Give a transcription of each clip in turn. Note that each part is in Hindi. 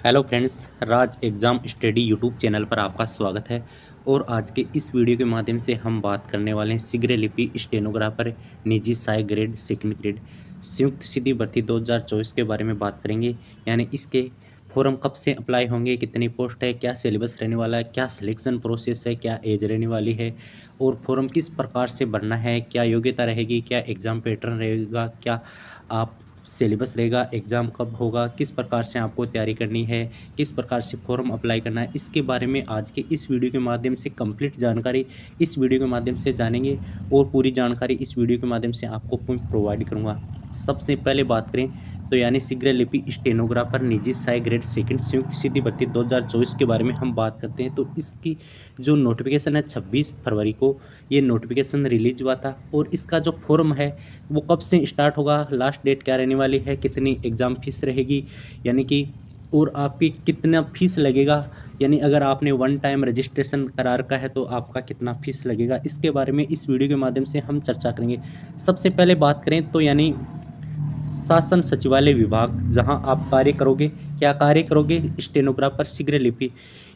हेलो फ्रेंड्स, राज एग्ज़ाम स्टडी यूट्यूब चैनल पर आपका स्वागत है। और आज के इस वीडियो के माध्यम से हम बात करने वाले हैं शीघ्र लिपि स्टेनोग्राफर निजी सहायक ग्रेड सेकंड ग्रेड संयुक्त सीधी भर्ती 2024 के बारे में बात करेंगे। यानी इसके फॉर्म कब से अप्लाई होंगे, कितनी पोस्ट है, क्या सिलेबस रहने वाला है, क्या सिलेक्शन प्रोसेस है, क्या एज रहने वाली है और फॉर्म किस प्रकार से भरना है, क्या योग्यता रहेगी, क्या एग्ज़ाम पैटर्न रहेगा, क्या आप सिलेबस रहेगा, एग्ज़ाम कब होगा, किस प्रकार से आपको तैयारी करनी है, किस प्रकार से फॉर्म अप्लाई करना है, इसके बारे में आज के इस वीडियो के माध्यम से कंप्लीट जानकारी इस वीडियो के माध्यम से जानेंगे। और पूरी जानकारी इस वीडियो के माध्यम से आपको प्रोवाइड करूँगा। सबसे पहले बात करें तो यानी शीघ्र लिपि स्टेनोग्राफर निजी सहायक ग्रेड सेकंड संयुक्त सीधी भर्ती 2024 के बारे में हम बात करते हैं। तो इसकी जो नोटिफिकेशन है 26 फरवरी को ये नोटिफिकेशन रिलीज हुआ था। और इसका जो फॉर्म है वो कब से स्टार्ट होगा, लास्ट डेट क्या रहने वाली है, कितनी एग्ज़ाम फीस रहेगी, यानी कि और आपकी कितना फीस लगेगा, यानी अगर आपने वन टाइम रजिस्ट्रेशन करा रखा है तो आपका कितना फीस लगेगा, इसके बारे में इस वीडियो के माध्यम से हम चर्चा करेंगे। सबसे पहले बात करें तो यानी शासन सचिवालय विभाग जहां आप कार्य करोगे, क्या कार्य करोगे, स्टेनोग्राफर शीघ्र लिपि,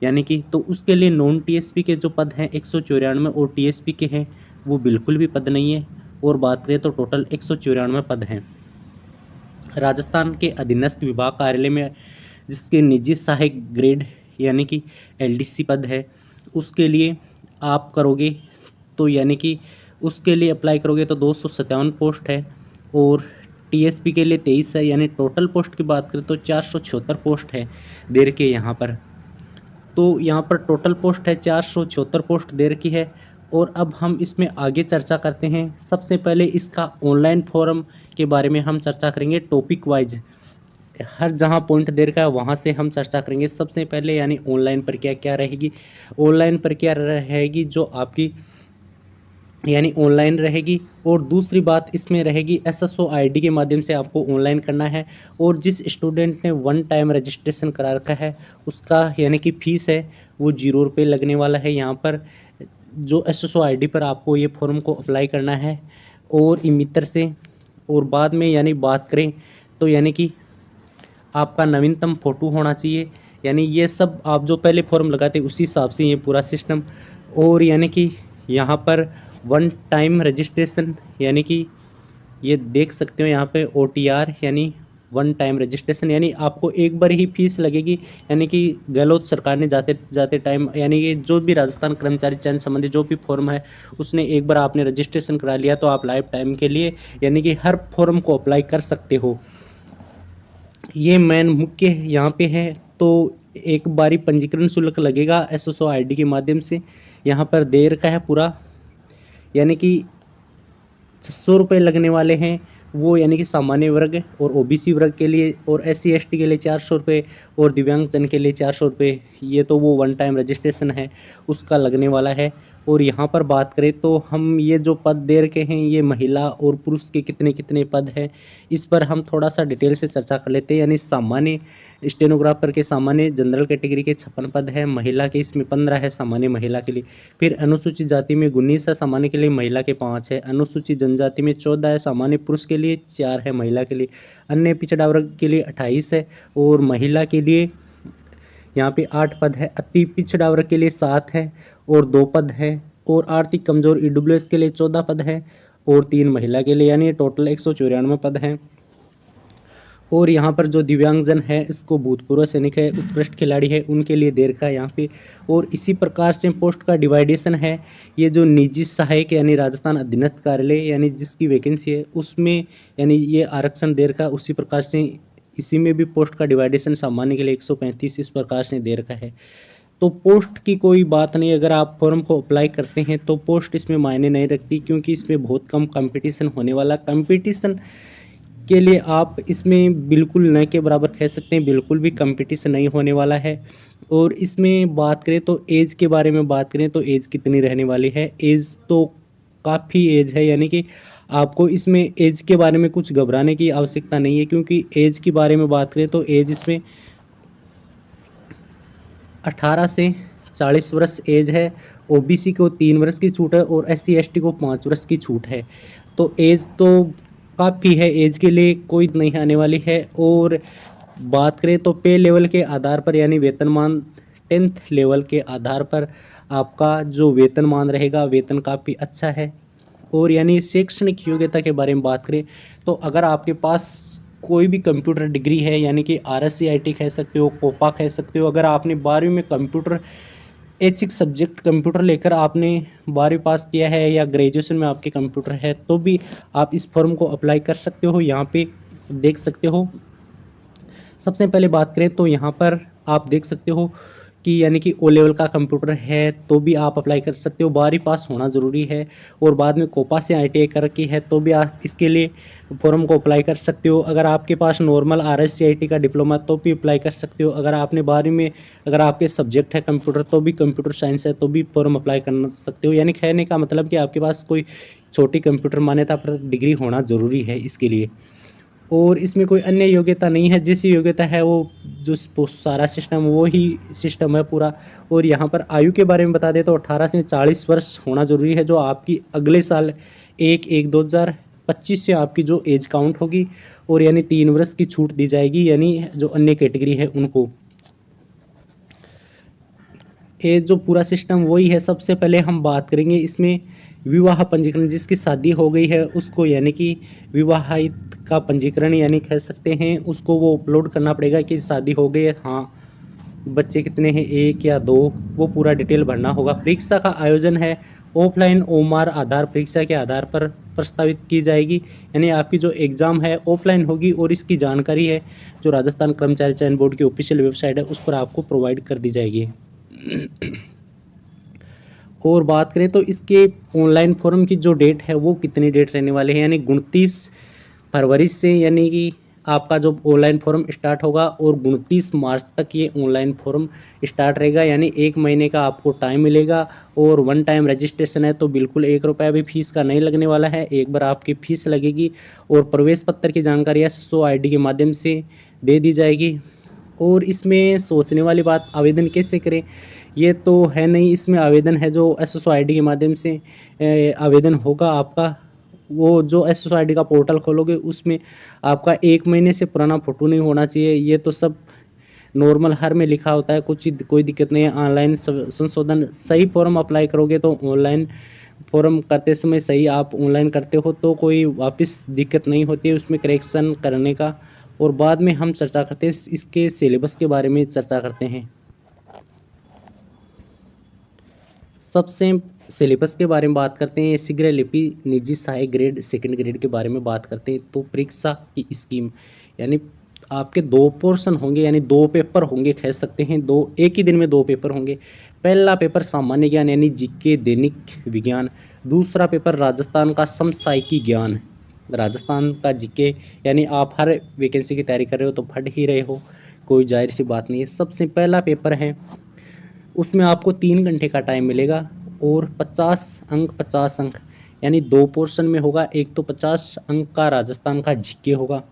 यानी कि तो उसके लिए नॉन टीएसपी के जो पद हैं 194 और टीएसपी के हैं वो बिल्कुल भी पद नहीं है। और बात करें तो टोटल 194 पद हैं। राजस्थान के अधीनस्थ विभाग कार्यालय में जिसके निजी सहायक ग्रेड यानी कि एलडीसी पद है उसके लिए आप करोगे तो यानी कि उसके लिए अप्लाई करोगे तो 257 पोस्ट है। और टीएसपी के लिए 23 है, यानी टोटल पोस्ट की बात करें तो 476 पोस्ट है दे रखी है यहाँ पर। तो यहाँ पर टोटल पोस्ट है 476 पोस्ट दे रखी है। और अब हम इसमें आगे चर्चा करते हैं। सबसे पहले इसका ऑनलाइन फॉर्म के बारे में हम चर्चा करेंगे टॉपिक वाइज, हर जहाँ पॉइंट दे रखा है वहाँ से हम चर्चा करेंगे। सबसे पहले यानी ऑनलाइन प्रक्रिया क्या रहेगी, ऑनलाइन प्रक्रिया रहेगी जो आपकी यानी ऑनलाइन रहेगी। और दूसरी बात इसमें रहेगी एसएसओ आईडी के माध्यम से आपको ऑनलाइन करना है। और जिस स्टूडेंट ने वन टाइम रजिस्ट्रेशन करा रखा है उसका यानी कि फ़ीस है वो 0 रुपये लगने वाला है यहाँ पर। जो एसएसओ आईडी पर आपको ये फॉर्म को अप्लाई करना है और ई-मित्र से। और बाद में यानी बात करें तो यानी कि आपका नवीनतम फ़ोटो होना चाहिए, यानी ये सब आप जो पहले फॉर्म लगाते उसी हिसाब से ये पूरा सिस्टम। और यानी कि यहाँ पर वन टाइम रजिस्ट्रेशन यानी कि ये देख सकते हो यहाँ पे ओटीआर यानी वन टाइम रजिस्ट्रेशन, यानी आपको एक बार ही फीस लगेगी। यानी कि गहलोत सरकार ने जाते जाते टाइम यानी कि जो भी राजस्थान कर्मचारी चयन संबंधी जो भी फॉर्म है उसने एक बार आपने रजिस्ट्रेशन करा लिया तो आप लाइफ टाइम के लिए यानी कि हर फॉर्म को अप्लाई कर सकते हो। ये मेन मुख्य यहाँ पे है। तो एक बारी पंजीकरण शुल्क लगेगा एसएसओ आईडी के माध्यम से, यहाँ पर दे रखा है पूरा, यानी कि 600 रुपये लगने वाले हैं वो, यानी कि सामान्य वर्ग और ओबीसी वर्ग के लिए, और एससी एसटी के लिए 400 रुपये और दिव्यांगजन के लिए 400 रुपये। ये तो वो वन टाइम रजिस्ट्रेशन है उसका लगने वाला है। और यहाँ पर बात करें तो हम ये जो पद दे रखे हैं ये महिला और पुरुष के कितने कितने पद हैं इस पर हम थोड़ा सा डिटेल से चर्चा कर लेते हैं। यानी सामान्य स्टेनोग्राफर के सामान्य जनरल कैटेगरी के 56 पद है, महिला के इसमें 15 है सामान्य महिला के लिए। फिर अनुसूचित जाति में 19 है, सामान्य के लिए, महिला के 5 है। अनुसूचित जनजाति में 14 है, सामान्य पुरुष के लिए 4 है, महिला के लिए। अन्य पिछड़ा वर्ग के लिए 28 है और महिला के लिए यहाँ पे 8 पद है। अति पिछड़ा वर्ग के लिए 7 है और 2 पद है। और आर्थिक कमजोर ईडब्ल्यूएस के लिए 14 पद है और 3 महिला के लिए, यानी टोटल 194 पद हैं। और यहाँ पर जो दिव्यांगजन है इसको भूतपूर्व सैनिक है, उत्कृष्ट खिलाड़ी है, उनके लिए दे रखा है यहाँ पे। और इसी प्रकार से पोस्ट का डिवाइडेशन है। ये जो निजी सहायक यानी राजस्थान अधीनस्थ कार्यालय यानी जिसकी वैकेंसी है उसमें यानी ये आरक्षण दे रखा है, उसी प्रकार से इसी में भी पोस्ट का डिवाइडेशन सामान्य के लिए 135 इस प्रकार से दे रखा है। तो पोस्ट की कोई बात नहीं, अगर आप फॉर्म को अप्लाई करते हैं तो पोस्ट इसमें मायने नहीं रखती, क्योंकि इसमें बहुत कम कंपटीशन होने वाला। कंपटीशन के लिए आप इसमें बिल्कुल न के बराबर कह सकते हैं, बिल्कुल भी कंपटीशन नहीं होने वाला है। और इसमें बात करें तो एज के बारे में बात करें तो एज कितनी रहने वाली है, एज तो काफ़ी एज है, यानी कि आपको इसमें एज के बारे में कुछ घबराने की आवश्यकता नहीं है। क्योंकि एज के बारे में बात करें तो एज इसमें 18 से 40 वर्ष एज है। ओबीसी को 3 वर्ष की छूट है और एससी एसटी को 5 वर्ष की छूट है। तो एज तो काफ़ी है, एज के लिए कोई नहीं आने वाली है। और बात करें तो पे लेवल के आधार पर यानी वेतनमान 10th लेवल के आधार पर आपका जो वेतनमान रहेगा, वेतन काफ़ी अच्छा है। और यानी शैक्षणिक योग्यता के बारे में बात करें तो अगर आपके पास कोई भी कंप्यूटर डिग्री है यानी कि RSCIT कह सकते हो, कोपा कह सकते हो, अगर आपने 12वीं में कंप्यूटर ऐच्छिक सब्जेक्ट कंप्यूटर लेकर आपने 12वीं पास किया है या ग्रेजुएशन में आपके कंप्यूटर है तो भी आप इस फॉर्म को अप्लाई कर सकते हो। यहाँ पे देख सकते हो। सबसे पहले बात करें तो यहाँ पर आप देख सकते हो कि यानी कि ओ लेवल का कंप्यूटर है तो भी आप अप्लाई कर सकते हो, 12वीं पास होना ज़रूरी है। और बाद में कोपा से ITI कर रखी है तो भी आप इसके लिए फॉर्म को अप्लाई कर सकते हो। अगर आपके पास नॉर्मल RSCIT का डिप्लोमा तो भी अप्लाई कर सकते हो। अगर आपने 12वीं में अगर आपके सब्जेक्ट है कंप्यूटर तो भी कंप्यूटर साइंस है तो भी फॉर्म अप्लाई कर सकते हो। यानी कहने का मतलब कि आपके पास कोई छोटी कंप्यूटर मान्यता पर डिग्री होना ज़रूरी है इसके लिए। और इसमें कोई अन्य योग्यता नहीं है, जैसी योग्यता है वो जो सारा सिस्टम वो ही सिस्टम है पूरा। और यहाँ पर आयु के बारे में बता दें तो 18 से 40 वर्ष होना ज़रूरी है, जो आपकी अगले साल 1/1/2025 से आपकी जो एज काउंट होगी। और यानी 3 वर्ष की छूट दी जाएगी, यानी जो अन्य कैटेगरी है उनको। ये जो पूरा सिस्टम वही है। सबसे पहले हम बात करेंगे इसमें विवाह पंजीकरण, जिसकी शादी हो गई है उसको यानी कि विवाहित का पंजीकरण यानी कह सकते हैं, उसको वो अपलोड करना पड़ेगा कि शादी हो गई है, हाँ, बच्चे कितने हैं, 1 या 2, वो पूरा डिटेल भरना होगा। परीक्षा का आयोजन है ऑफलाइन ओमार आधार परीक्षा के आधार पर प्रस्तावित की जाएगी, यानी आपकी जो एग्ज़ाम है ऑफलाइन होगी। और इसकी जानकारी है जो राजस्थान कर्मचारी चयन बोर्ड की ऑफिशियल वेबसाइट है उस पर आपको प्रोवाइड कर दी जाएगी। और बात करें तो इसके ऑनलाइन फॉर्म की जो डेट है वो कितनी डेट रहने वाले हैं, यानी 29 फरवरी से यानी कि आपका जो ऑनलाइन फॉर्म स्टार्ट होगा और 29 मार्च तक ये ऑनलाइन फॉर्म स्टार्ट रहेगा, यानी 1 महीने का आपको टाइम मिलेगा। और वन टाइम रजिस्ट्रेशन है तो बिल्कुल 1 रुपया भी फीस का नहीं लगने वाला है, एक बार आपकी फ़ीस लगेगी। और प्रवेश पत्र की जानकारी SSO ID के माध्यम से दे दी जाएगी। और इसमें सोचने वाली बात, आवेदन कैसे करें, ये तो है नहीं। इसमें आवेदन है जो SSO ID के माध्यम से आवेदन होगा आपका। वो जो SSO ID का पोर्टल खोलोगे उसमें आपका 1 महीने से पुराना फ़ोटो नहीं होना चाहिए। ये तो सब नॉर्मल हर में लिखा होता है, कोई दिक्कत नहीं है। ऑनलाइन संशोधन सही फॉर्म अप्लाई करोगे तो ऑनलाइन फॉर्म करते समय सही आप ऑनलाइन करते हो तो कोई वापस दिक्कत नहीं होती है उसमें करेक्शन करने का। और बाद में हम चर्चा करते हैं इसके सिलेबस के बारे में चर्चा करते हैं। सबसे सिलेबस के बारे में बात करते हैं, शीघ्र लिपि निजी सहायक ग्रेड सेकंड ग्रेड के बारे में बात करते हैं। तो परीक्षा की स्कीम यानी आपके 2 पोर्शन होंगे, यानी 2 पेपर होंगे कह सकते हैं। एक ही दिन में 2 पेपर होंगे। पहला पेपर सामान्य ज्ञान यानी जीके दैनिक विज्ञान, दूसरा पेपर राजस्थान का समसामयिकी ज्ञान। राजस्थान का जीके यानी आप हर वैकेंसी की तैयारी कर रहे हो तो पढ़ ही रहे हो, कोई जाहिर सी बात नहीं है। सबसे पहला पेपर है, उसमें आपको 3 घंटे का टाइम मिलेगा और 50 अंक यानी 2 पोर्शन में होगा। एक तो 50 अंक का राजस्थान का जीके होगा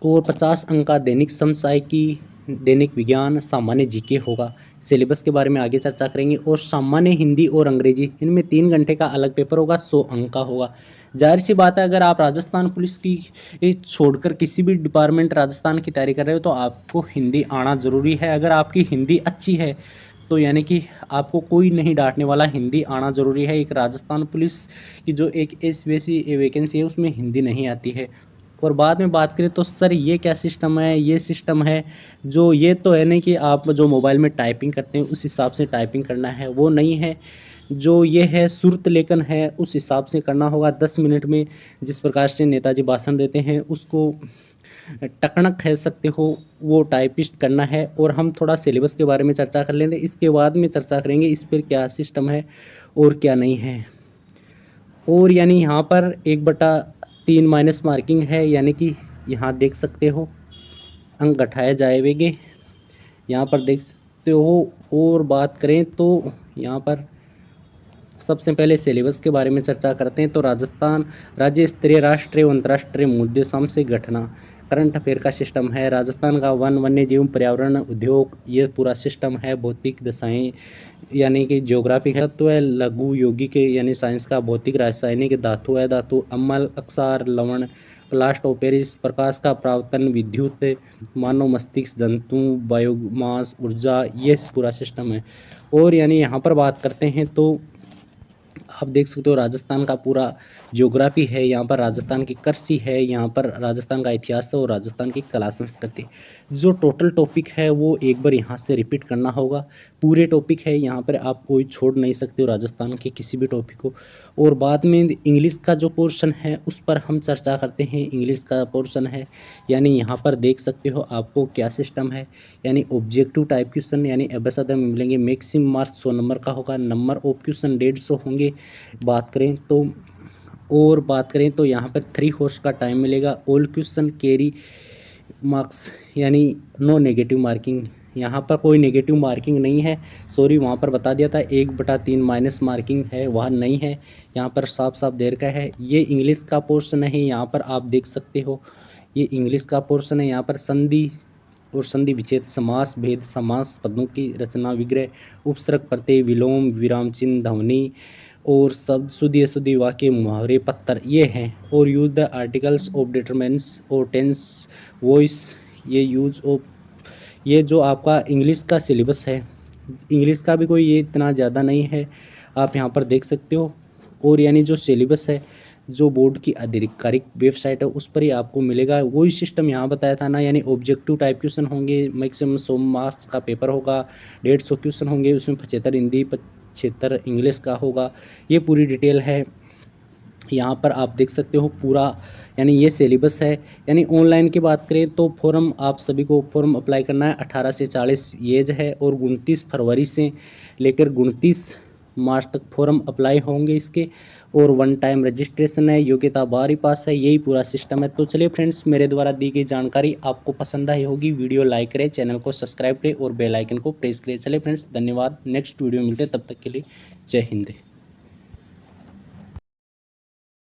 और 50 अंक का दैनिक समसामयिकी दैनिक विज्ञान सामान्य जीके होगा। सिलेबस के बारे में आगे चर्चा करेंगे। और सामान्य हिंदी और अंग्रेजी, इनमें 3 घंटे का अलग पेपर होगा, 100 अंक का होगा। जाहिर सी बात है अगर आप राजस्थान पुलिस की छोड़कर किसी भी डिपार्टमेंट राजस्थान की तैयारी कर रहे हो तो आपको हिंदी आना ज़रूरी है। अगर आपकी हिंदी अच्छी है तो यानी कि आपको कोई नहीं डांटने वाला, हिंदी आना ज़रूरी है। एक राजस्थान पुलिस की जो एक वैसी वैकेंसी है उसमें हिंदी नहीं आती है। और बाद में बात करें तो सर ये क्या सिस्टम है, ये सिस्टम है जो, ये तो है नहीं कि आप जो मोबाइल में टाइपिंग करते हैं उस हिसाब से टाइपिंग करना है, वो नहीं है। जो ये है सुरत लेखन है, उस हिसाब से करना होगा। 10 मिनट में जिस प्रकार से नेताजी भाषण देते हैं उसको टकणक कह सकते हो, वो टाइपिस्ट करना है। और हम थोड़ा सिलेबस के बारे में चर्चा कर लेंगे, इसके बाद में चर्चा करेंगे इस पर क्या सिस्टम है और क्या नहीं है। और यानी यहाँ पर 1/3 माइनस मार्किंग है, यानी कि यहाँ देख सकते हो अंक घटाए जाएंगे, यहाँ पर देख सकते हो। और बात करें तो यहाँ पर सबसे पहले सिलेबस के बारे में चर्चा करते हैं। तो राजस्थान राज्य स्तरीय राष्ट्रीय एवं अंतर्राष्ट्रीय मूल्यों से घटना करंट अफेयर का सिस्टम है। राजस्थान का वन वन्य जीव पर्यावरण उद्योग, ये पूरा सिस्टम है। भौतिक दशाएं यानी कि ज्योग्राफिक तत्व है। लघु यौगिक यानी साइंस का, भौतिक रासायनिक, धातु है, धातु अम्ल अक्षार लवण ब्लास्ट ऑफ पेरिस, प्रकाश का परावर्तन, विद्युत, मानव मस्तिष्क, जंतु, बायोमास, ऊर्जा, ये पूरा सिस्टम है। और यानी यहाँ पर बात करते हैं तो आप देख सकते हो राजस्थान का पूरा ज्योग्राफी है, यहाँ पर राजस्थान की कृषि है, यहाँ पर राजस्थान का इतिहास है और राजस्थान की कला संस्कृति। जो टोटल टॉपिक है वो एक बार यहाँ से रिपीट करना होगा। पूरे टॉपिक है, यहाँ पर आप कोई छोड़ नहीं सकते हो राजस्थान के किसी भी टॉपिक को। और बाद में इंग्लिश का जो पोर्शन है उस पर हम चर्चा करते हैं। इंग्लिश का पोर्शन है यानी यहाँ पर देख सकते हो आपको क्या सिस्टम है, यानी ऑब्जेक्टिव टाइप क्वेश्चन, यानी एबसद में मिलेंगे। मैक्सिमम मार्क्स 100 नंबर का होगा, नंबर ऑफ क्वेश्चन 150 होंगे। बात करें तो यहाँ पर 3 हॉर्स का टाइम मिलेगा। ऑल क्वेश्चन कैरी मार्क्स, यानी नो नेगेटिव मार्किंग, यहाँ पर कोई नेगेटिव मार्किंग नहीं है। सॉरी, वहाँ पर बता दिया था 1/3 माइनस मार्किंग है, वह नहीं है, यहाँ पर साफ साफ दे रखा है। ये इंग्लिश का पोर्शन है, यहाँ पर आप देख सकते हो ये इंग्लिश का पोर्शन है। यहाँ पर संधि और संधि विच्छेद, समास भेद, समास, पदों की रचना, विग्रह, उपसर्ग, प्रत्यय, विलोम, विराम चिन्ह, ध्वनि और शब्द, शुद्धि अशुद्धि, वाक्य, मुहावरे, पत्तर, ये हैं। और use the articles of determinants और टेंस, वॉइस, ये यूज ऑफ, ये जो आपका इंग्लिश का सिलेबस है, इंग्लिश का भी कोई ये इतना ज़्यादा नहीं है, आप यहाँ पर देख सकते हो। और यानी जो सिलेबस है, जो बोर्ड की आधिकारिक वेबसाइट है उस पर ही आपको मिलेगा। वही सिस्टम यहाँ बताया था ना, यानी ऑब्जेक्टिव टाइप क्वेश्चन होंगे, मैक्सिमम 100 मार्क्स का पेपर होगा, 150 क्वेश्चन होंगे, उसमें 75 हिंदी, 75 इंग्लिश का होगा। ये पूरी डिटेल है, यहाँ पर आप देख सकते हो पूरा, यानी ये सिलेबस है। यानी ऑनलाइन की बात करें तो फॉर्म आप सभी को फॉर्म अप्लाई करना है। 18 से 40 एज है और 29 फरवरी से लेकर 29 मार्च तक फॉर्म अप्लाई होंगे इसके। और 1 टाइम रजिस्ट्रेशन है, योग्यता 12वीं पास है, यही पूरा सिस्टम है। तो चलिए फ्रेंड्स, मेरे द्वारा दी गई जानकारी आपको पसंद आई होगी। वीडियो लाइक करें, चैनल को सब्सक्राइब करें और बेल आइकन को प्रेस करें। चलिए फ्रेंड्स, धन्यवाद। नेक्स्ट वीडियो मिलते हैं, तब तक के लिए जय हिंद।